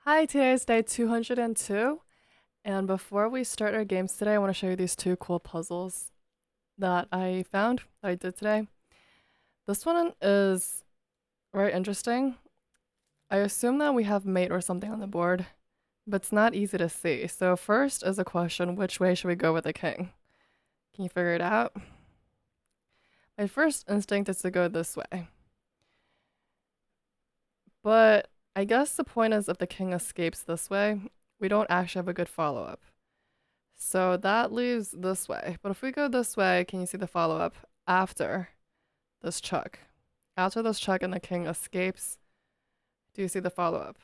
Hi, today is day 202, and before we start our games today, I want to show you these two cool puzzles that I found that I did today. This one is very interesting. I assume that we have mate or something on the board, but it's not easy to see. So first is a question, which way should we go with the king? Can you figure it out? My first instinct is to go this way, but I guess the point is if the king escapes this way, we don't actually have a good follow-up. So that leaves this way. But if we go this way, can you see the follow-up after this chuck? After this chuck and the king escapes, do you see the follow-up?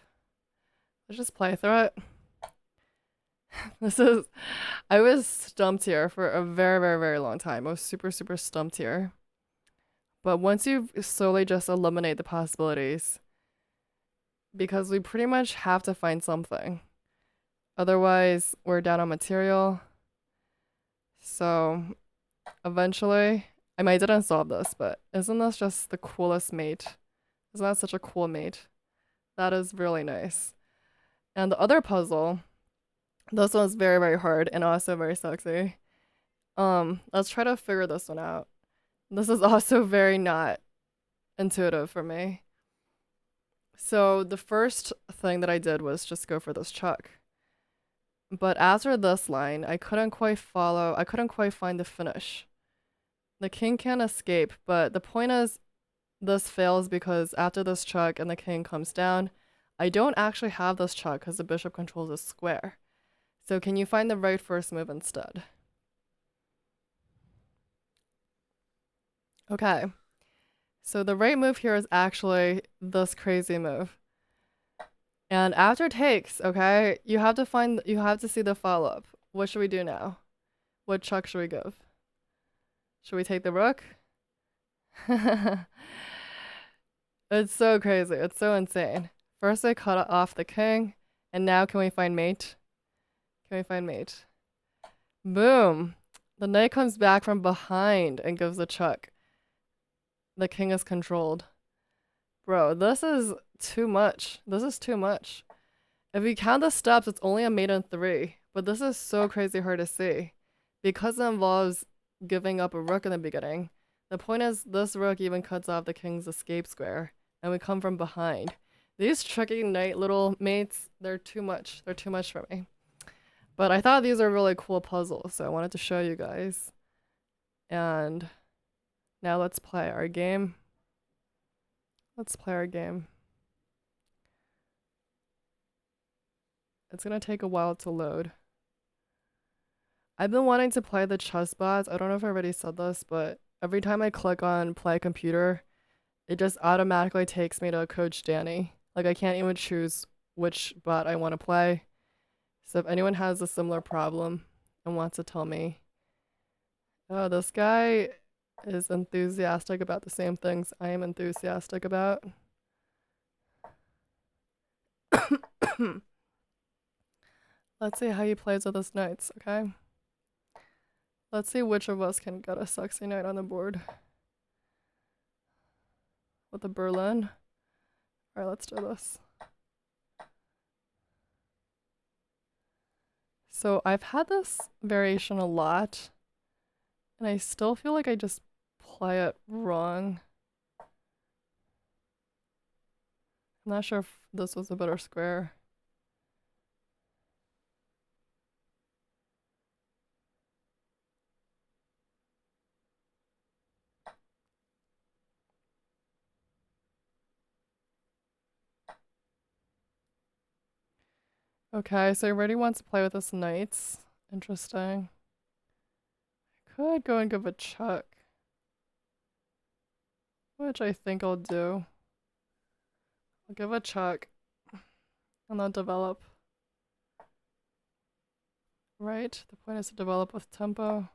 Let's just play through it. This is, I was stumped here for a very, very, very long time. I was super, super stumped here. But once you slowly just eliminate the possibilities, because we pretty much have to find something. Otherwise, we're down on material. So eventually, I mean, I didn't solve this, but isn't this just the coolest mate? Isn't that such a cool mate? That is really nice. And the other puzzle, this one's very, very hard and also very sexy. Let's try to figure this one out. This is also very not intuitive for me. So the first thing that I did was just go for this chuck. But after this line, I couldn't quite find the finish. The king can't escape, but the point is this fails because after this chuck and the king comes down, I don't actually have this chuck because the bishop controls a square. So can you find the right first move instead? Okay. So the right move here is actually this crazy move. And after takes, okay, you have to see the follow-up. What should we do now? What chuck should we give? Should we take the rook? It's so crazy. It's so insane. First I cut off the king, and now can we find mate? Can we find mate? Boom! The knight comes back from behind and gives a chuck. The king is controlled. Bro, this is too much. This is too much. If we count the steps, it's only a mate in 3, but this is so crazy hard to see. Because it involves giving up a rook in the beginning, the point is this rook even cuts off the king's escape square, and we come from behind. These tricky knight little mates, they're too much. They're too much for me. But I thought these are really cool puzzles, so I wanted to show you guys. And now let's play our game. Let's play our game. It's gonna take a while to load. I've been wanting to play the chess bots. I don't know if I already said this, but every time I click on play computer, it just automatically takes me to Coach Danny. Like I can't even choose which bot I want to play. So if anyone has a similar problem and wants to tell me, oh, this guy is enthusiastic about the same things I am enthusiastic about. Let's see how he plays with his knights, okay? Let's see which of us can get a sexy knight on the board. With the Berlin. Alright, let's do this. So I've had this variation a lot, and I still feel like I just play it wrong. I'm not sure if this was a better square. Okay, so he already wants to play with his knights. Interesting. I could go and give a check, which I think I'll do. I'll give a check and then develop. Right? The point is to develop with tempo.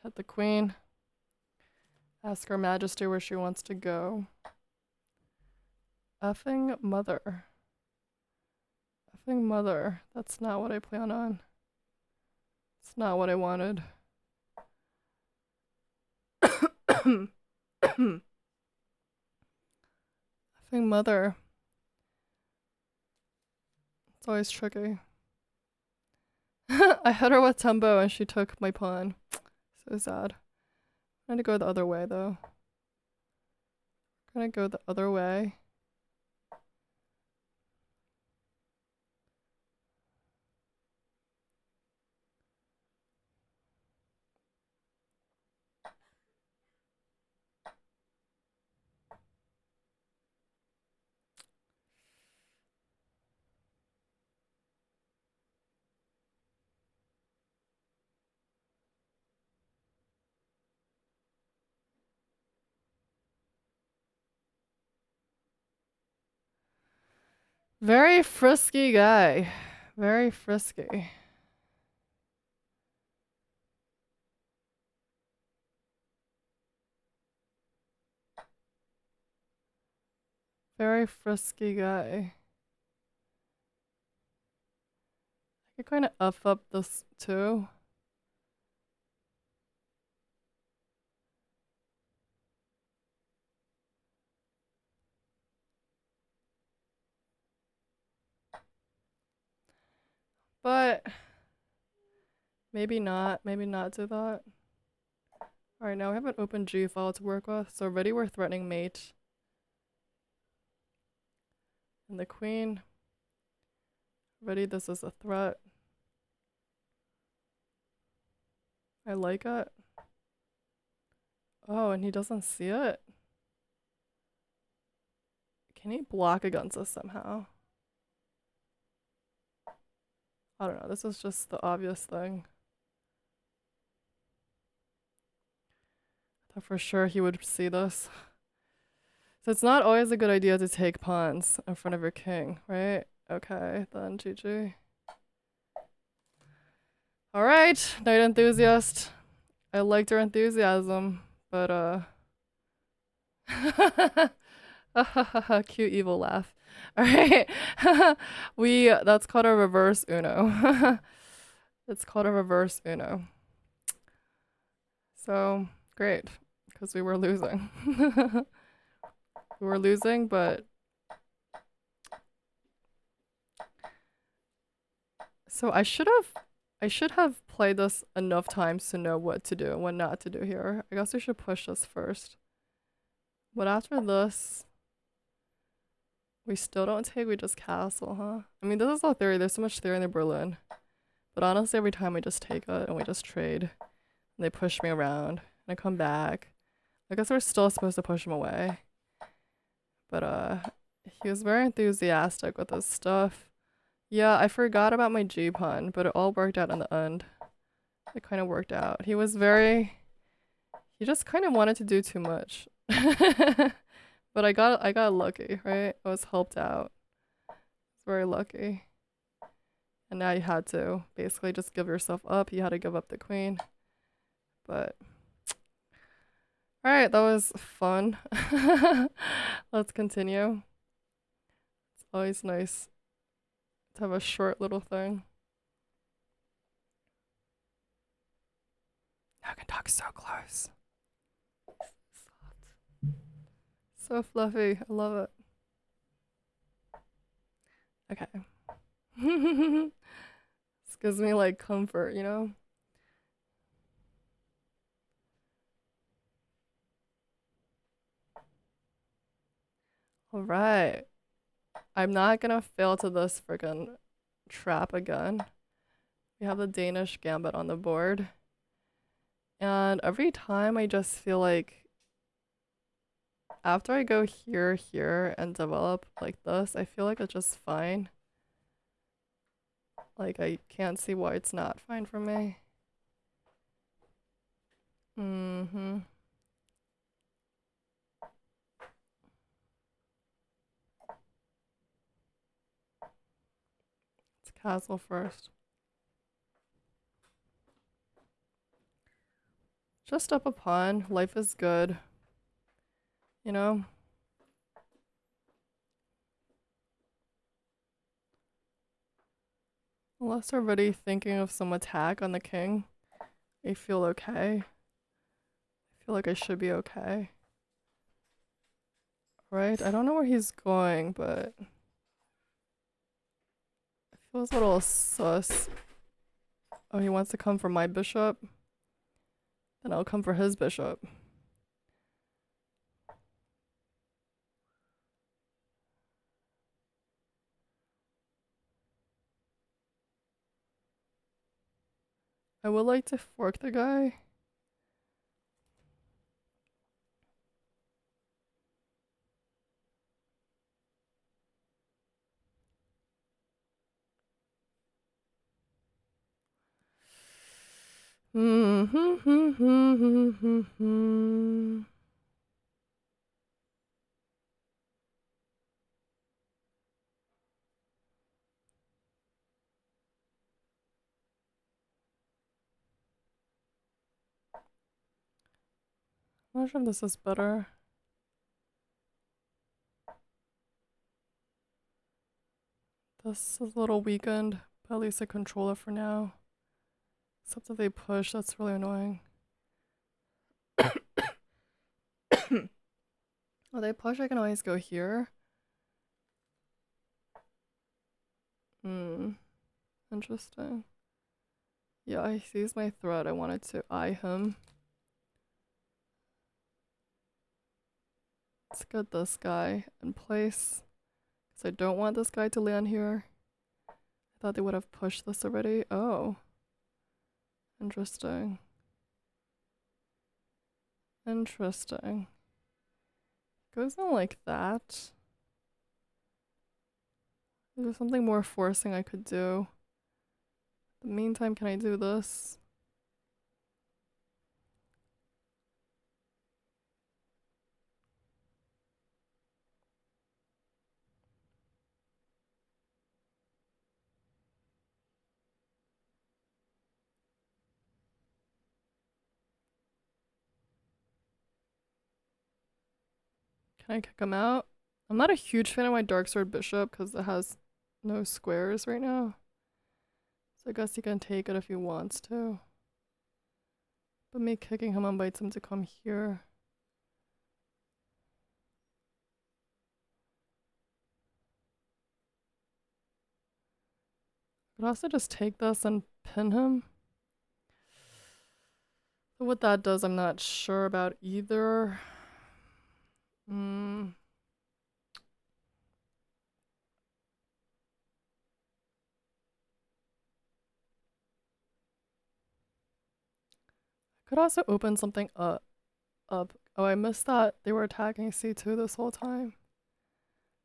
Hit the queen. Ask Her Majesty where she wants to go. Effing mother. Effing mother. That's not what I plan on. It's not what I wanted. Effing mother. It's always tricky. I hit her with tempo and she took my pawn. So sad. I'm gonna go the other way though. I'm gonna go the other way. Very frisky guy. Very frisky. Very frisky guy. I could kind of F up this too. But maybe not do that. Alright, now we have an open G file to work with, so already we're threatening mate. And the queen. Already this is a threat. I like it. Oh, and he doesn't see it? Can he block against us somehow? I don't know, this is just the obvious thing. I thought for sure he would see this. So it's not always a good idea to take pawns in front of your king, right? Okay, then GG. Alright, Knight Enthusiast. I liked her enthusiasm, but cute evil laugh. Alright. That's called a reverse Uno. It's called a reverse Uno. So great, because we were losing. We were losing, but so I should have played this enough times to know what to do and what not to do here. I guess we should push this first. But after this, we still don't take, we just castle, huh? I mean, this is all theory. There's so much theory in the Berlin. But honestly, every time we just take it and we just trade. And they push me around. And I come back. I guess we're still supposed to push him away. But he was very enthusiastic with his stuff. Yeah, I forgot about my G pun, but it all worked out in the end. It kind of worked out. He just kind of wanted to do too much. But I got lucky, right? I was helped out. I was very lucky. And now you had to basically just give yourself up. You had to give up the queen. But alright, that was fun. Let's continue. It's always nice to have a short little thing. I can talk so close. Soft. So fluffy. I love it. Okay. This gives me like comfort, you know? Alright. I'm not gonna fail to this friggin' trap again. We have the Danish gambit on the board. And every time I just feel like after I go here, and develop like this, I feel like it's just fine. Like I can't see why it's not fine for me. Let's castle first. Just up a pawn. Life is good. You know? Unless we're already thinking of some attack on the king, I feel okay. I feel like I should be okay. Right? I don't know where he's going, but I Feels a little sus. Oh, he wants to come for my bishop? Then I'll come for his bishop. I would like to fork the guy. I'm not sure if this is better. This is a little weakened, but at least I control it for now. Except if they push, that's really annoying. Oh, they push, I can always go here. Interesting. Yeah, he sees my threat. I wanted to eye him. Let's get this guy in place. Because I don't want this guy to land here. I thought they would have pushed this already. Oh. Interesting. Interesting. Goes on like that. Is there something more forcing I could do? In the meantime, can I do this? Can I kick him out? I'm not a huge fan of my Dark Sword Bishop because it has no squares right now. So I guess he can take it if he wants to. But me kicking him invites him to come here. I could also just take this and pin him. But what that does, I'm not sure about either. Could also open something up. Oh, I missed that. They were attacking C2 this whole time.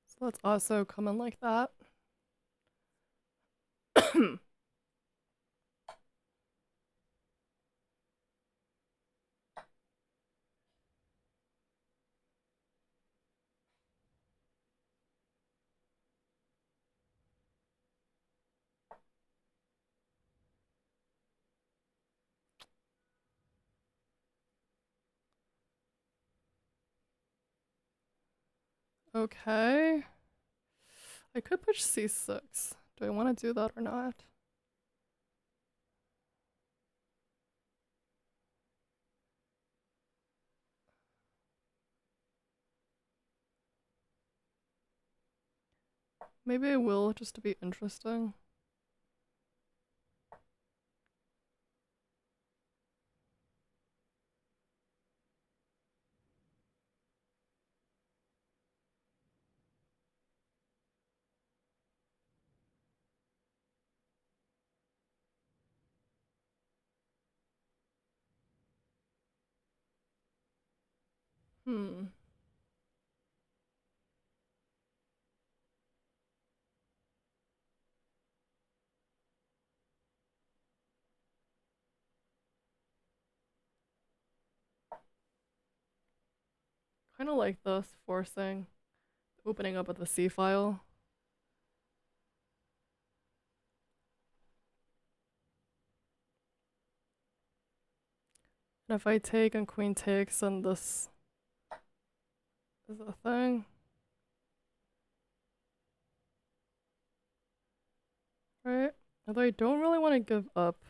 So let's also come in like that. Okay. I could push C6. Do I want to do that or not? Maybe I will, just to be interesting. Kind of like this, forcing, opening up with the C file. And if I take and queen takes, and this is a thing. Right? Although I don't really want to give up.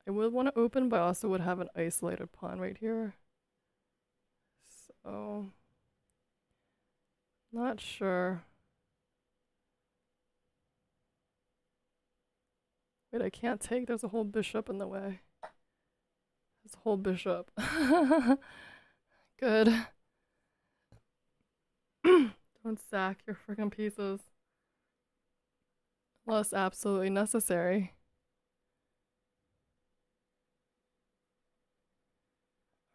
I would want to open, but I also would have an isolated pawn right here. So, not sure. Wait, I can't take. There's a whole bishop in the way. There's a whole bishop. Good. Don't sack your freaking pieces. Unless absolutely necessary.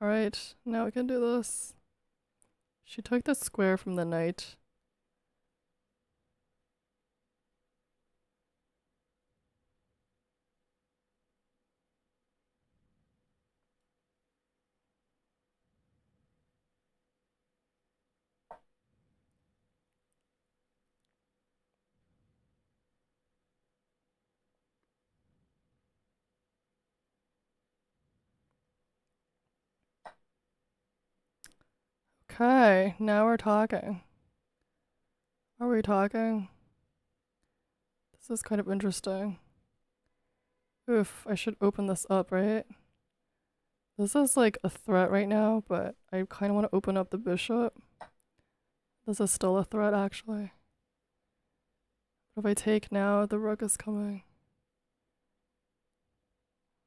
Alright, now we can do this. She took the square from the knight. Okay, now we're talking. Are we talking? This is kind of interesting. Oof, I should open this up, right? This is like a threat right now, but I kind of want to open up the bishop. This is still a threat, actually. But if I take now, the rook is coming.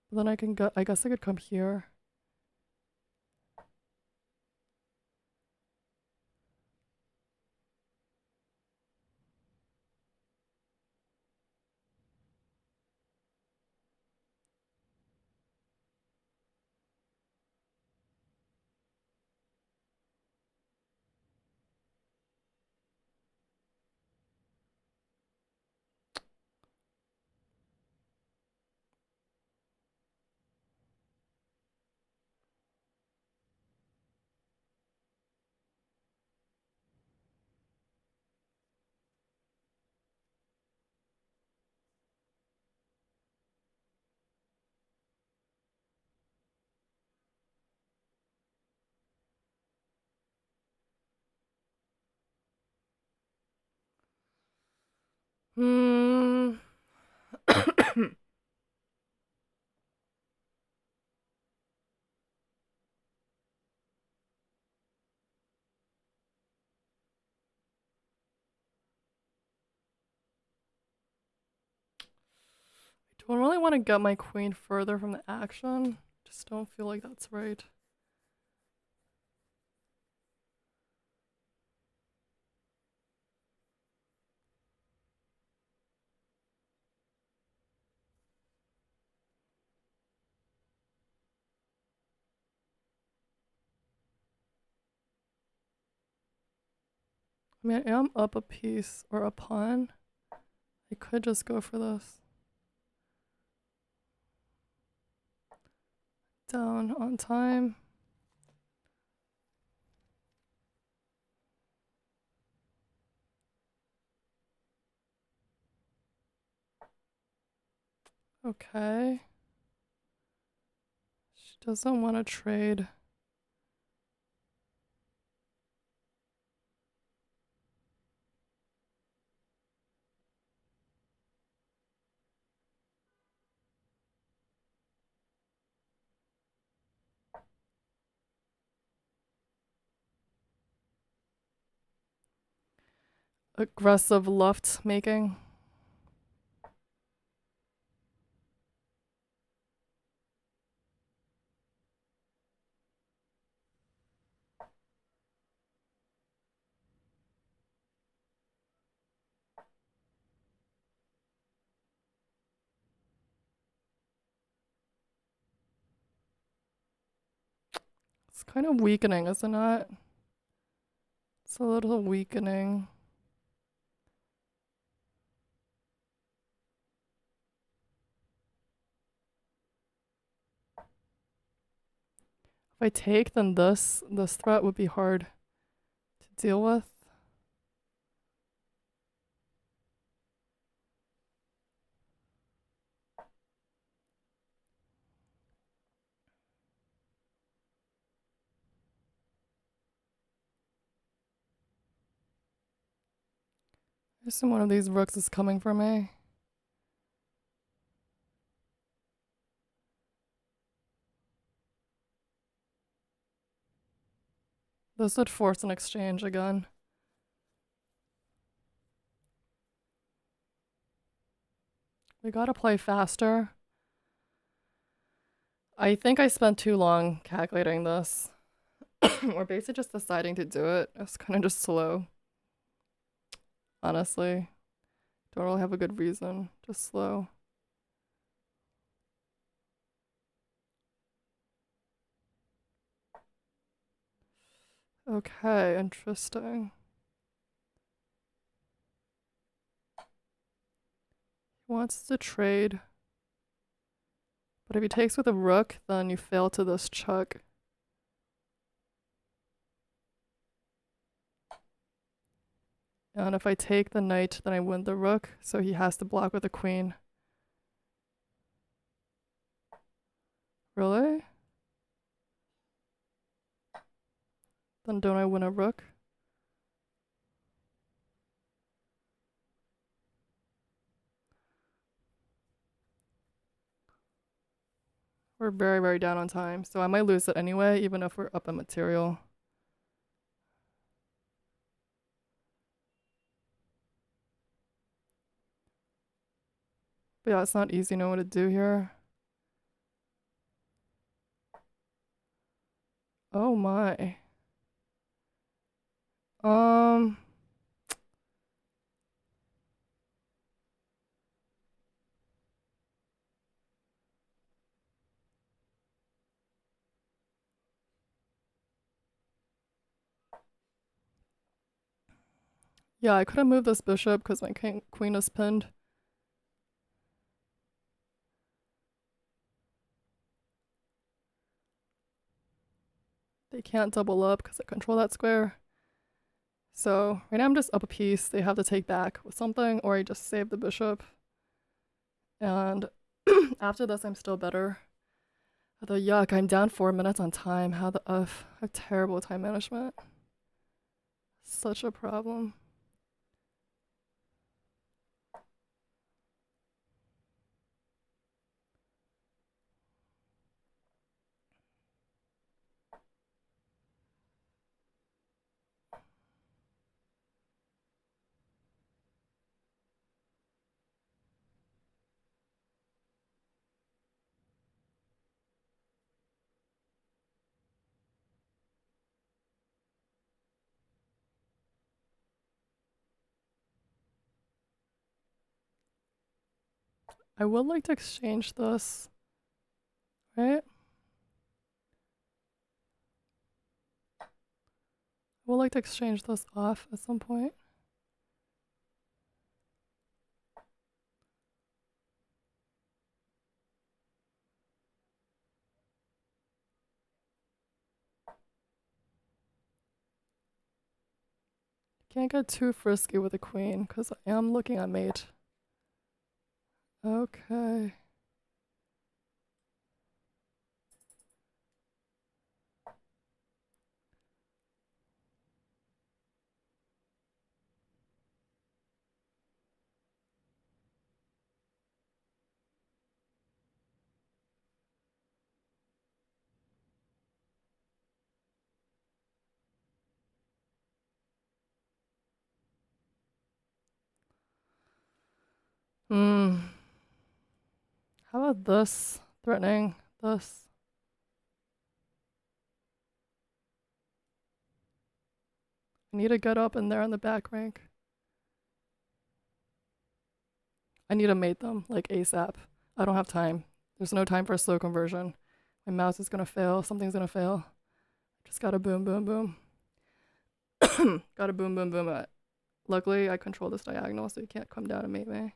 But then I can go. I guess I could come here. Hmm. Don't really want to get my queen further from the action. Just don't feel like that's right. I mean, I am up a piece or a pawn. I could just go for this. Down on time. Okay. She doesn't want to trade. Aggressive left making. It's kind of weakening, isn't it? It's a little weakening. If I take, then this threat would be hard to deal with. I assume one of these rooks is coming for me. This would force an exchange again. We gotta play faster. I think I spent too long calculating this. Or basically just deciding to do it. It's kind of just slow. Honestly. Don't really have a good reason. Just slow. Okay, interesting. He wants to trade. But if he takes with a rook, then you fail to this check. And if I take the knight, then I win the rook, so he has to block with a queen. Really? Then don't I win a rook? We're very, very down on time, so I might lose it anyway, even if we're up in material. But yeah, it's not easy to know what to do here. Oh my. Um, yeah, I couldn't move this bishop because my queen is pinned. They can't double up because I control that square. So right now I'm just up a piece. They have to take back with something, or I just save the bishop. And after this, I'm still better. Although, yuck, I'm down 4 minutes on time. How the F? I have terrible time management. Such a problem. I would like to exchange this, right? I would like to exchange this off at some point. Can't get too frisky with a queen because I am looking at mate. Okay. Hmm. How about this? Threatening this. I need to get up in there on the back rank. I need to mate them, like ASAP. I don't have time. There's no time for a slow conversion. My mouse is gonna fail. Something's gonna fail. Just gotta boom, boom, boom. Gotta boom, boom, boom it. Luckily, I control this diagonal, so you can't come down and mate me.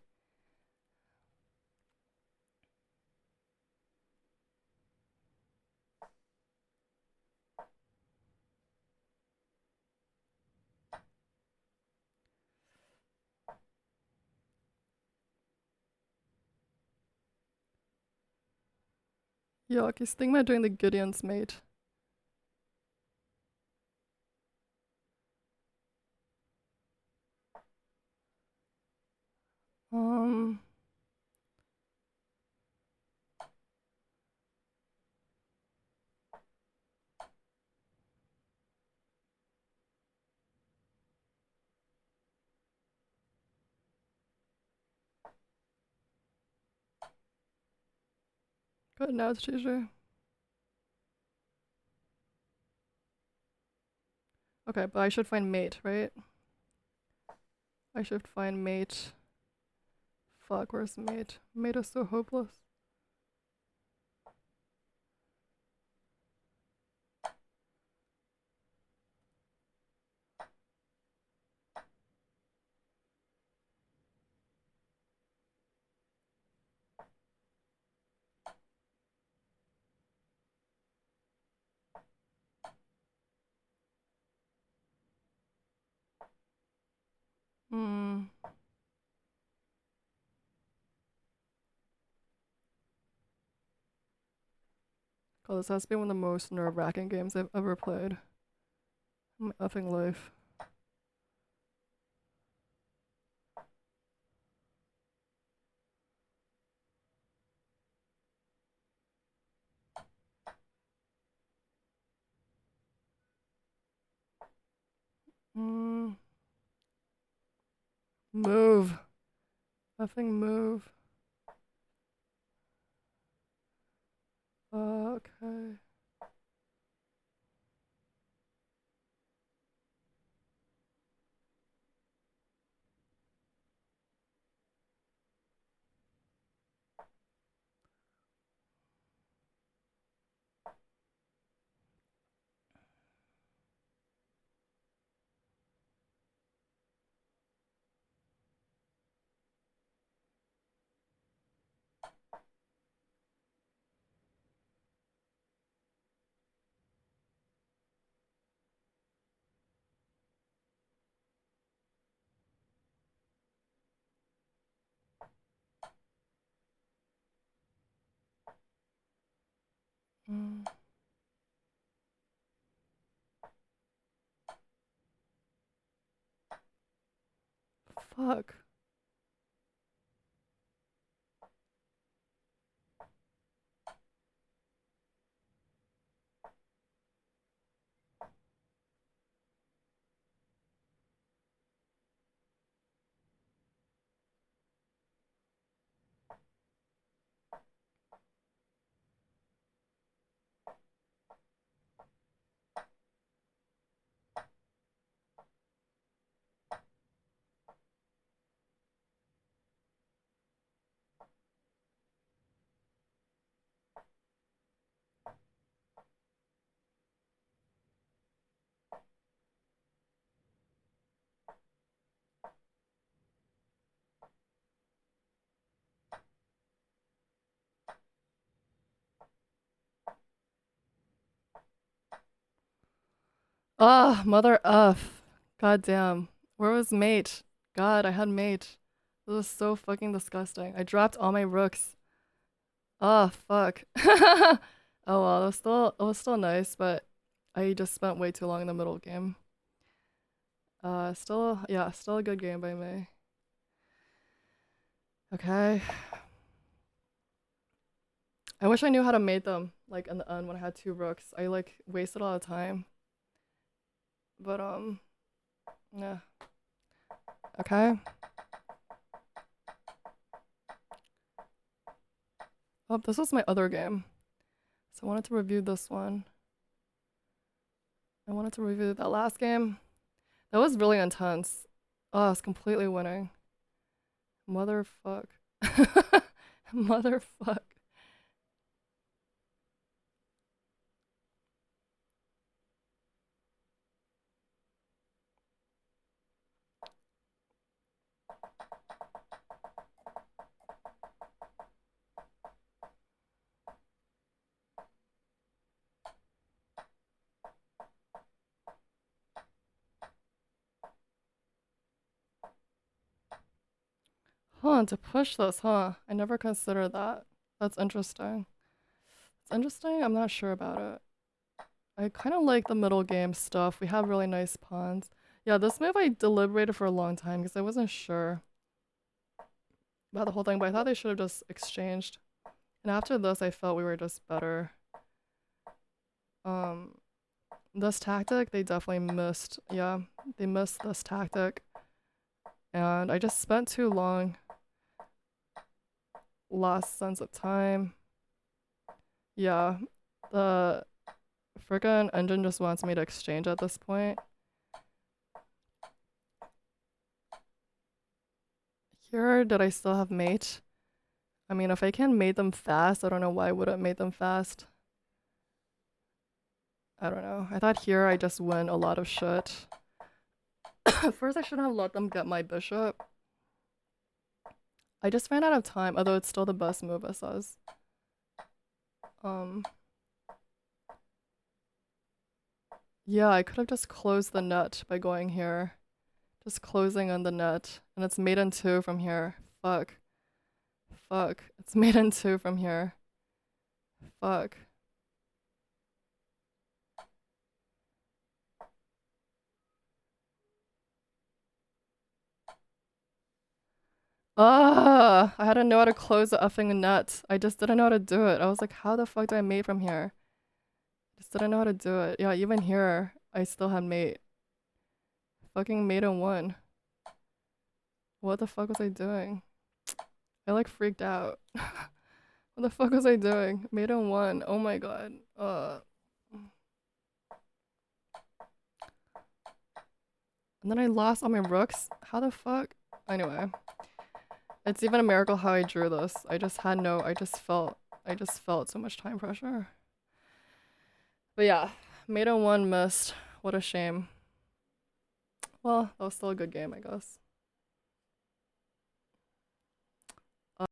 Yuck, he's thinking about doing the Gideon's mate. Um, Good, now it's GG. Okay, but I should find mate, right? I should find mate. Fuck, where's mate? Mate is so hopeless. Hmm. God, this has to be one of the most nerve-wracking games I've ever played in my effing life. Hmm. Move. Effing move. Okay. Mm. Fuck. Ah, mother F. God damn. Where was mate? God, I had mate. This was so fucking disgusting. I dropped all my rooks. Ah, fuck. Oh well, it was still nice, but I just spent way too long in the middle game. Still, yeah, still a good game by me. Okay. I wish I knew how to mate them, like in the end when I had two rooks. I like wasted all the time. But yeah. Okay. Oh, this was my other game. So I wanted to review this one. I wanted to review that last game. That was really intense. Oh, I was completely winning. Motherfuck. Motherfuck. Huh, to push this, huh? I never considered that. That's interesting. It's interesting. I'm not sure about it. I kind of like the middle game stuff. We have really nice pawns. Yeah, this move I deliberated for a long time because I wasn't sure about the whole thing, but I thought they should have just exchanged. And after this, I felt we were just better. Um, this tactic, they definitely missed. Yeah, they missed this tactic. And I just spent too long. Lost sense of time. Yeah, the friggin' engine just wants me to exchange at this point. Here, did I still have mate? I mean, if I can mate them fast, I don't know why I wouldn't mate them fast. I don't know. I thought here I just win a lot of shit. First, I shouldn't have let them get my bishop. I just ran out of time, although it's still the best move, it says. Yeah, I could have just closed the net by going here. Just closing on the net. And it's mate in 2 from here. Fuck. Fuck. It's mate in 2 from here. Fuck. Ah, I had to know how to close the effing net. I just didn't know how to do it. I was like, how the fuck do I mate from here? Just didn't know how to do it. Yeah, even here, I still had mate. Fucking mate in 1. What the fuck was I doing? I like freaked out. What the fuck was I doing? Mate in 1. Oh my god. And then I lost all my rooks. How the fuck? Anyway. It's even a miracle how I drew this. I just felt so much time pressure. But yeah, mate in 1 missed. What a shame. Well, that was still a good game, I guess.